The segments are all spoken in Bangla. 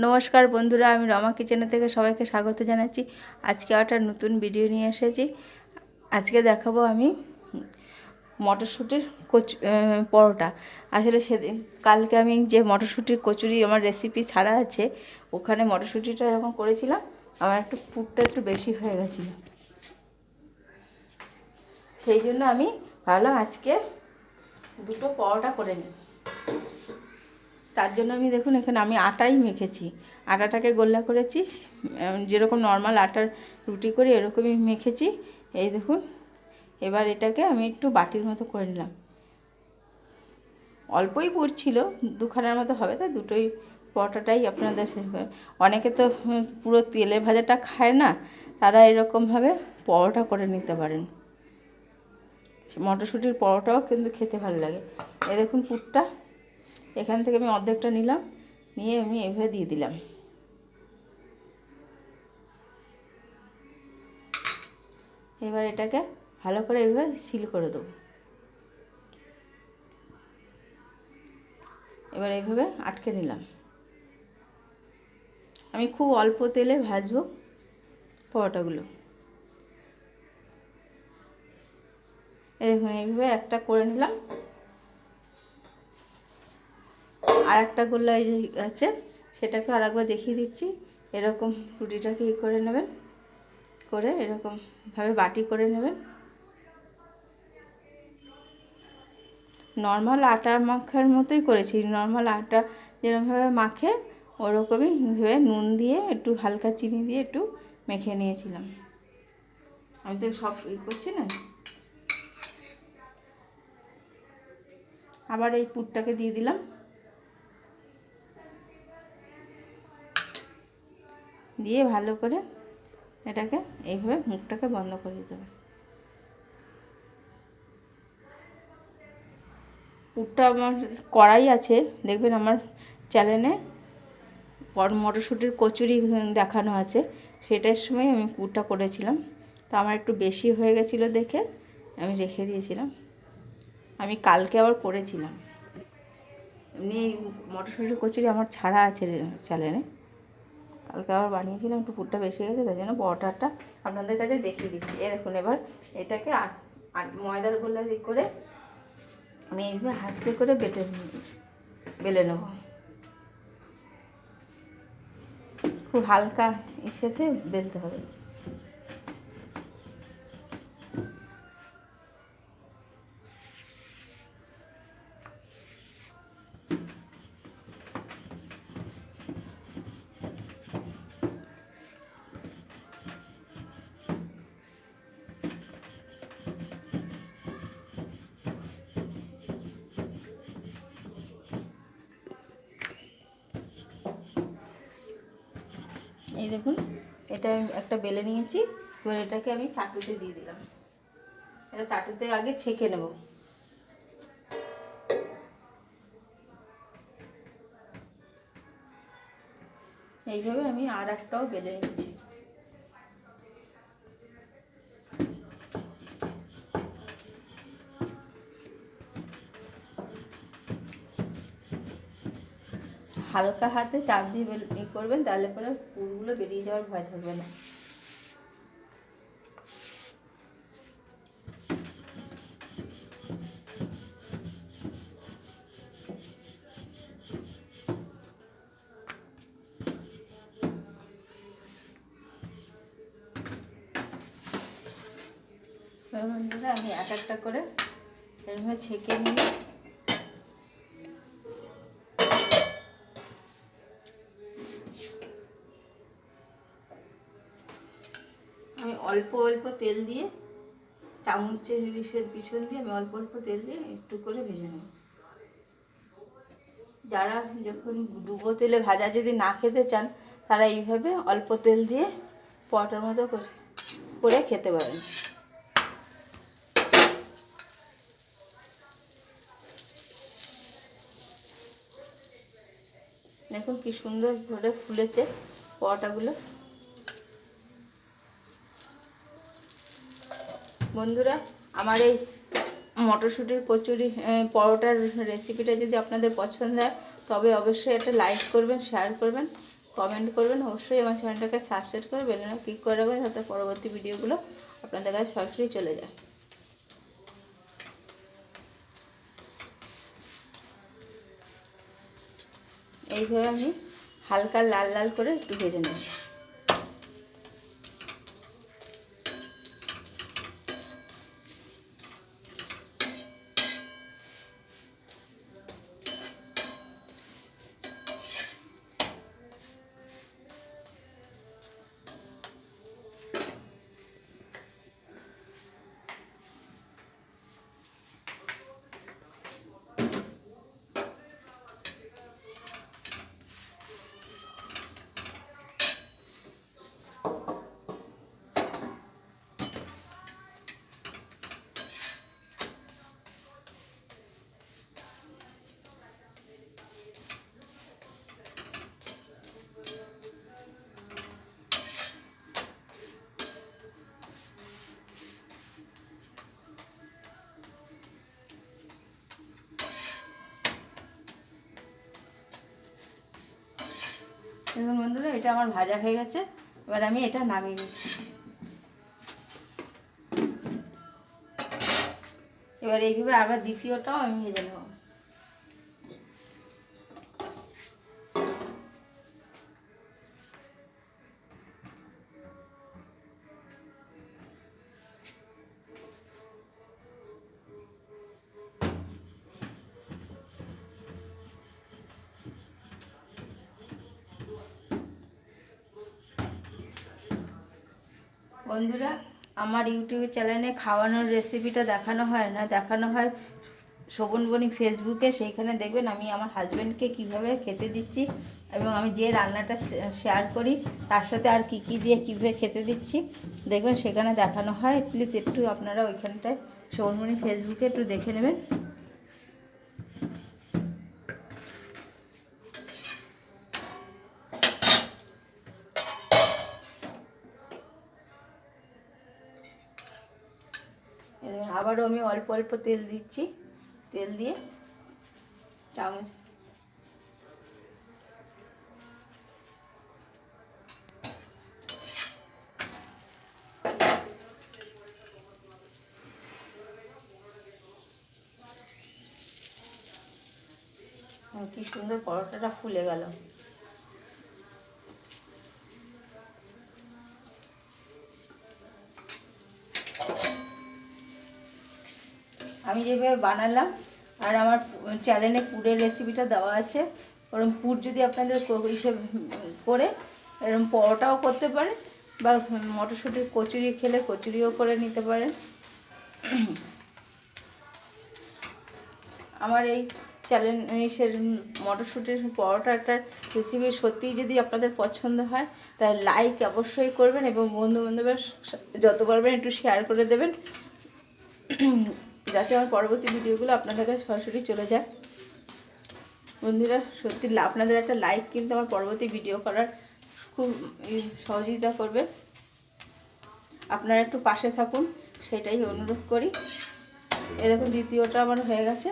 নমস্কার বন্ধুরা, আমি রমা কিচেনে থেকে সবাইকে স্বাগত জানাচ্ছি। আজকে একটা নতুন ভিডিও নিয়ে এসেছি। আজকে দেখাবো আমি মটরশুঁটির পরোটা। আসলে সেদিন কালকে আমি যে মটরশুঁটির কচুরি আমার রেসিপি ছাড়া আছে, ওখানে মটরশুঁটিটা যখন করেছিলাম আমার পুরটা একটু বেশি হয়ে গেছিলো। সেই জন্য আমি ভাবলাম আজকে দুটো পরোটা করে নিই। তার জন্য আমি দেখুন এখানে আমি আটাই মেখেছি, আটাটাকে গোল্লা করেছি, যেরকম নর্মাল আটার রুটি করি এরকমই মেখেছি। এই দেখুন, এবার এটাকে আমি একটু বাটির মতো করে নিলাম। অল্পই পুর ছিল, দুখানার মতো হবে, তাই দুটোই পরোটাটাই আপনাদের। অনেকে তো পুরো তেলে ভাজাটা খায় না, তারা এরকমভাবে পরোটা করে নিতে পারেন। মটরশুঁটির পরোটাও কিন্তু খেতে ভালো লাগে। এই দেখুন পুরটা, এখান থেকে আমি অর্ধেকটা নিলাম, নিয়ে আমি এভাবে দিয়ে দিলাম। এবার এটাকে ভালো করে এভাবে সিল করে দেবো। এবার এইভাবে আটকে নিলাম। আমি খুব অল্প তেলে ভাজবো পরোটাগুলো। এই দেখুন এইভাবে একটা করে নিলাম, আর একটা গোল্লা এই যে আছে সেটাকে আর একবার দেখিয়ে দিচ্ছি। এরকম রুটিটাকে করে নেবেন, করে এরকমভাবে বাটি করে নেবেন। নর্মাল আটা মাখার মতোই করেছি, নর্মাল আটা যেরকমভাবে মাখে ওরকমই ভেবে নুন দিয়ে একটু হালকা চিনি দিয়ে একটু মেখে নিয়েছিলাম। আমি তো সব করছি না। আবার এই পুরটাকে দিয়ে দিলাম, দিয়ে ভালো করে এটাকে এইভাবে মুখটাকে বন্ধ করে দিতে হবে। পুরটা আমার কড়াই আছে, দেখবেন আমার চ্যানেলে মটরশুঁটির কচুরি দেখানো আছে, সেটার সময় আমি পুরটা করেছিলাম। তো আমার একটু বেশি হয়ে গেছিলো দেখে আমি রেখে দিয়েছিলাম। আমি কালকে আবার করেছিলাম। এমনি মটরশুঁটির কচুরি আমার ছাড়া আছে চ্যানেলে, কালকে আবার বানিয়েছিলাম, একটু পুরটা বেশি গেছে, তাই জন্য পরোটাটা আপনাদের কাছে দেখিয়ে দিচ্ছি। এই দেখুন, এবার এটাকে ময়দার গোলা করে আমি এইভাবে হাতে করে বেলে নেব। খুব হালকা এর সাথে বেলতে হবে। এই দেখুন, এটা একটা বেলে নিয়েছি। এবার এটাকে আমি চাটুতে দিয়ে দিলাম। এটা চাটুতে আগে ছেঁকে নেব। এইভাবে আমি আর একটাও বেলে নিচ্ছি। হালকা হাতে চাপ দিয়ে করবেন, তাহলে পরে পুরগুলো বেরিয়ে যাওয়ার ভয় থাকবে না। বন্ধুরা, আমি এক একটা করে এরভাবে ছেঁকে নিয়ে আমি অল্প অল্প তেল দিয়ে, চামচের পিছন দিয়ে আমি অল্প অল্প তেল দিয়ে একটু করে ভেজে নেব। যারা যখন ডুবো তেলে ভাজা যদি না খেতে চান, তারা এইভাবে অল্প তেল দিয়ে পরোটার মতো করে খেতে পারেন। দেখুন কি সুন্দর করে ফুলেছে পরোটাগুলো। বন্ধুরা, আমার এই মটরশুঁটির কচুরি পরোটার রেসিপিটা যদি আপনাদের পছন্দ হয়, তবে অবশ্যই একটা লাইক করবেন, শেয়ার করবেন, কমেন্ট করবেন। অবশ্যই আমার চ্যানেলটাকে সাবস্ক্রাইব করে বেলটা ক্লিক করে রাখবেন, যাতে পরবর্তী ভিডিওগুলো আপনাদের কাছে সরাসরি চলে যায়। এইভাবে আমি হালকা লাল লাল করে একটু ভেজে নেব। দেখুন বন্ধুরা, এটা আমার ভাজা হয়ে গেছে। এবার আমি এটা নামিয়ে নিচ্ছি। এবার এইভাবে আবার দ্বিতীয়টাও আমি ভেজে নেব। বন্ধুরা, আমার ইউটিউব চ্যানেলে খাওয়ানোর রেসিপিটা দেখানো হয় না, দেখানো হয় শোভনবনি ফেসবুকে। সেইখানে দেখবেন আমি আমার হাজব্যান্ডকে কিভাবে খেতে দিচ্ছি এবং আমি যে রান্নাটা শেয়ার করি তার সাথে আর কি দিয়ে কীভাবে খেতে দিচ্ছি দেখবেন সেখানে দেখানো হয়। প্লিজ একটু আপনারা ওইখানটায় শোভনবনি ফেসবুকে একটু দেখে নেবেন। আবারও আমি অল্প অল্প তেল দিচ্ছি। তেল দিয়ে চামচ কি সুন্দর পরোটাটা ফুলে গেল। আমি যেভাবে বানালাম, আর আমার চ্যানেলে পুরের রেসিপিটা দেওয়া আছে, ওরকম পুর যদি আপনাদের হিসেবে করে এরকম পরোটাও করতে পারেন, বা মটরশুঁটির কচুরি খেলে কচুরিও করে নিতে পারেন। আমার এই চ্যানেলের মটরশুঁটির পরোটাটার রেসিপি সত্যিই যদি আপনাদের পছন্দ হয় তাহলে লাইক অবশ্যই করবেন এবং বন্ধুবান্ধবের যত পারবেন একটু শেয়ার করে দেবেন, যাতে আমার পরবর্তী ভিডিওগুলো আপনাদের কাছে সরাসরি চলে যায়। বন্ধুরা, সত্যি আপনাদের একটা লাইক কিন্তু আমার পরবর্তী ভিডিও করার খুব সহযোগিতা করবে। আপনারা একটু পাশে থাকুন, সেটাই অনুরোধ করি। এরকম দ্বিতীয়টা আমার হয়ে গেছে।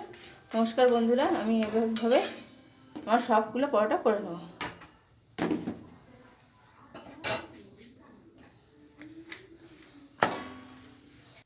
নমস্কার বন্ধুরা, আমি এভাবে আমার সবগুলো পরোটা করে নেব।